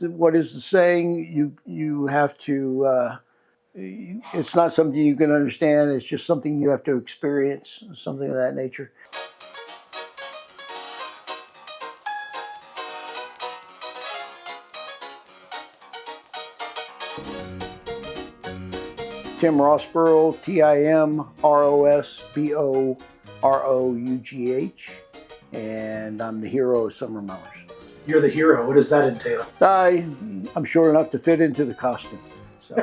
what is the saying? You have to. It's not something you can understand. It's just something you have to experience, something of that nature. Tim Rossborough, TimRosboroughh, and I'm the hero of Summer Mummers. You're the hero. What does that entail? I'm short enough to fit into the costume. So.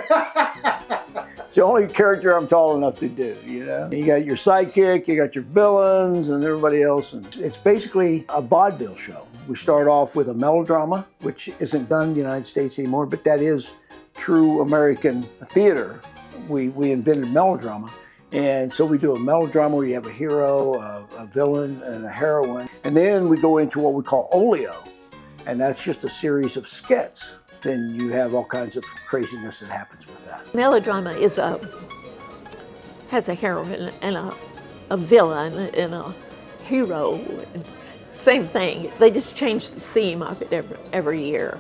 It's the only character I'm tall enough to do, you know? You got your sidekick, you got your villains, and everybody else. And it's basically a vaudeville show. We start off with a melodrama, which isn't done in the United States anymore, but that is true American theater. We invented melodrama. And so we do a melodrama where you have a hero, a villain, and a heroine. And then we go into what we call oleo. And that's just a series of skits. Then you have all kinds of craziness that happens with that. Melodrama has a heroine and a villain and a hero. Same thing. They just change the theme of it every year.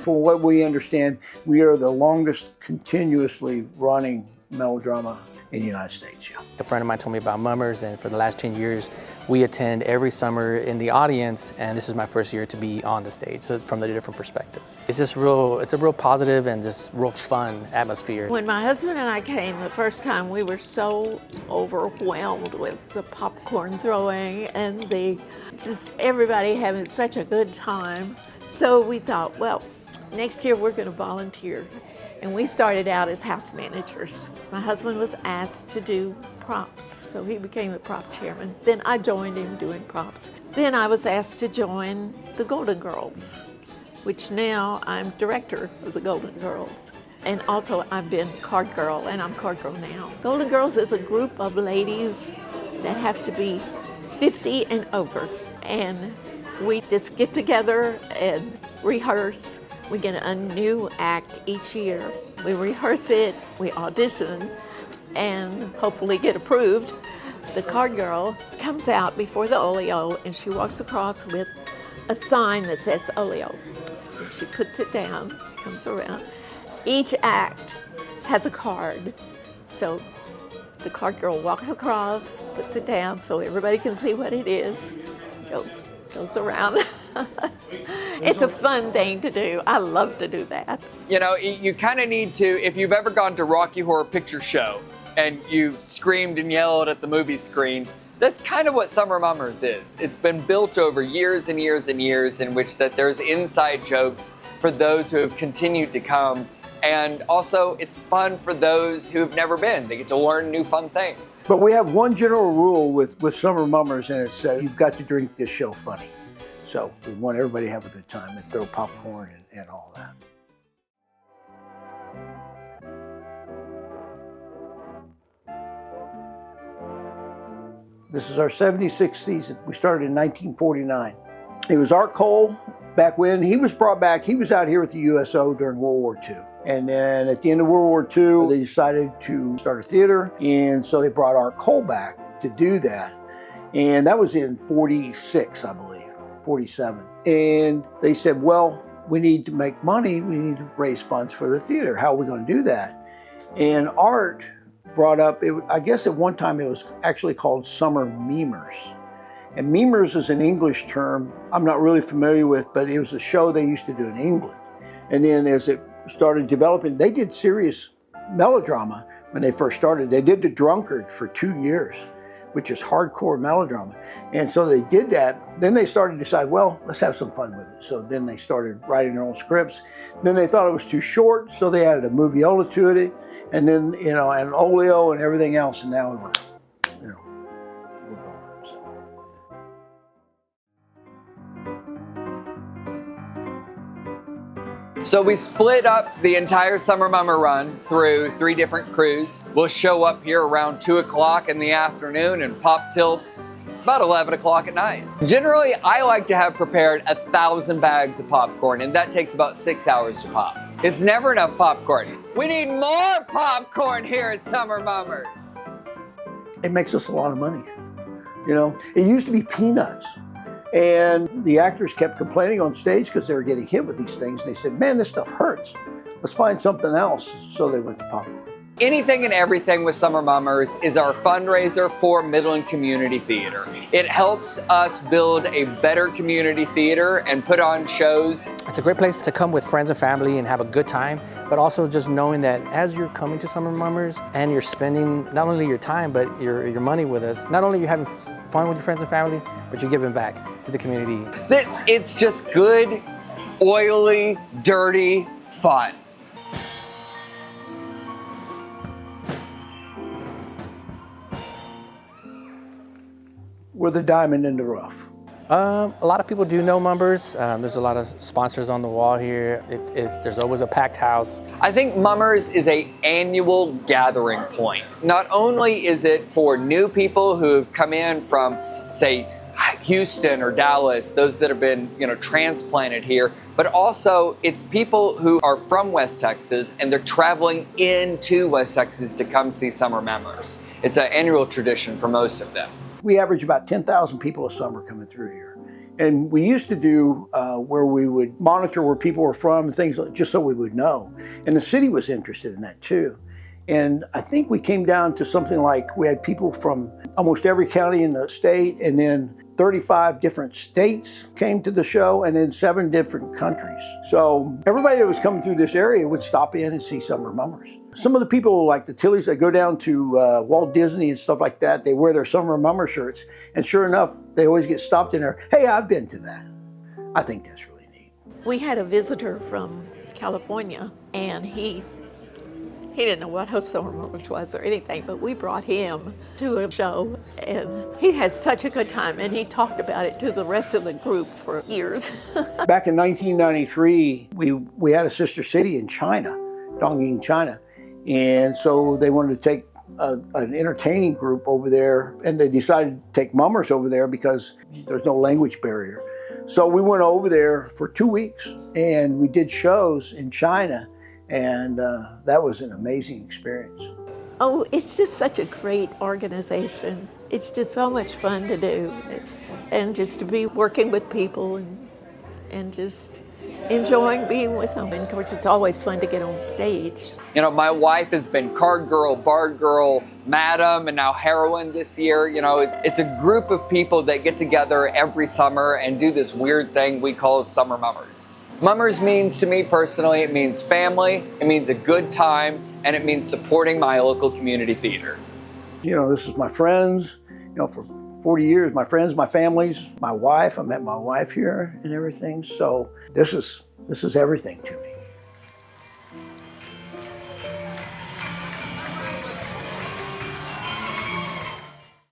For what we understand, we are the longest continuously running melodrama in the United States. Yeah. A friend of mine told me about Mummers, and for the last 10 years, we attend every summer in the audience, and this is my first year to be on the stage, so from a different perspective. It's a real positive and just real fun atmosphere. When my husband and I came the first time, we were so overwhelmed with the popcorn throwing and just everybody having such a good time. So we thought, well, next year we're going to volunteer. And we started out as house managers. My husband was asked to do props, so he became the prop chairman. Then I joined him doing props. Then I was asked to join the Golden Girls, which now I'm director of the Golden Girls. And also I've been Card Girl, and I'm Card Girl now. Golden Girls is a group of ladies that have to be 50 and over. And we just get together and rehearse. We get a new act each year. We rehearse it, we audition, and hopefully get approved. The Card Girl comes out before the oleo, and she walks across with a sign that says oleo. And she puts it down, she comes around. Each act has a card. So the Card Girl walks across, puts it down so everybody can see what it is, goes around. It's a fun thing to do. I love to do that. You know, you kind of need to, if you've ever gone to Rocky Horror Picture Show and you screamed and yelled at the movie screen, that's kind of what Summer Mummers is. It's been built over years and years and years in which that there's inside jokes for those who have continued to come. And also, it's fun for those who've never been. They get to learn new fun things. But we have one general rule with Summer Mummers, and it's you've got to drink this show funny. So we want everybody to have a good time and throw popcorn and all that. This is our 76th season. We started in 1949. It was Art Cole back when. He was brought back. He was out here with the USO during World War II. And then at the end of World War II, they decided to start a theater. And so they brought Art Cole back to do that. And that was in 46, I believe, 47. And they said, well, we need to make money. We need to raise funds for the theater. How are we going to do that? And Art brought up, I guess at one time it was actually called Summer Memers. And memers is an English term I'm not really familiar with, but it was a show they used to do in England. And then as it started developing, they did serious melodrama when they first started. They did The Drunkard for 2 years, which is hardcore melodrama. And so they did that. Then they started to decide, well, let's have some fun with it. So then they started writing their own scripts. Then they thought it was too short, so they added a moviola to it. And then, you know, and oleo and everything else. And now we're, you know, we're going. So we split up the entire Summer Mummer run through 3 different crews. We'll show up here around 2 o'clock in the afternoon and pop till about 11 o'clock at night. Generally, I like to have prepared 1,000 bags of popcorn, and that takes about 6 hours to pop. It's never enough popcorn. We need more popcorn here at Summer Mummers. It makes us a lot of money. You know, it used to be peanuts. And the actors kept complaining on stage because they were getting hit with these things. And they said, man, this stuff hurts. Let's find something else. So they went to popcorn. Anything and everything with Summer Mummers is our fundraiser for Midland Community Theater. It helps us build a better community theater and put on shows. It's a great place to come with friends and family and have a good time, but also just knowing that as you're coming to Summer Mummers and you're spending not only your time, but your money with us, not only are you having fun with your friends and family, but you're giving back to the community. It's just good, oily, dirty fun. We're the diamond in the rough. A lot of people do know Mummers. There's a lot of sponsors on the wall here. There's always a packed house. I think Mummers is an annual gathering point. Not only is it for new people who have come in from, say, Houston or Dallas, those that have been, transplanted here, but also it's people who are from West Texas and they're traveling into West Texas to come see Summer Mummers. It's an annual tradition for most of them. We average about 10,000 people a summer coming through here. And we used to do where we would monitor where people were from and things like, just so we would know. And the city was interested in that too. And I think we came down to something like we had people from almost every county in the state, and then 35 different states came to the show, and then 7 different countries. So everybody that was coming through this area would stop in and see Summer Mummers. Some of the people like the Tillies that go down to Walt Disney and stuff like that, they wear their Summer Mummer shirts, and sure enough, they always get stopped in there. Hey, I've been to that. I think that's really neat. We had a visitor from California, and he didn't know what a Summer Mummers was or anything, but we brought him to a show, and he had such a good time, and he talked about it to the rest of the group for years. Back in 1993, we had a sister city in China, Dongying, China, and so they wanted to take an entertaining group over there, and they decided to take Mummers over there because there's no language barrier. So we went over there for 2 weeks, and we did shows in China. And that was an amazing experience. Oh, it's just such a great organization. It's just so much fun to do, and just to be working with people and just enjoying being with them. And of course, it's always fun to get on stage. My wife has been card girl, bard girl, madam, and now heroine this year. It's a group of people that get together every summer and do this weird thing we call Summer Mummers. Mummers means to me personally, it means family, it means a good time, and it means supporting my local community theater. This is my friends, for 40 years, my friends, my families, my wife. I met my wife here and everything. So this is everything to me.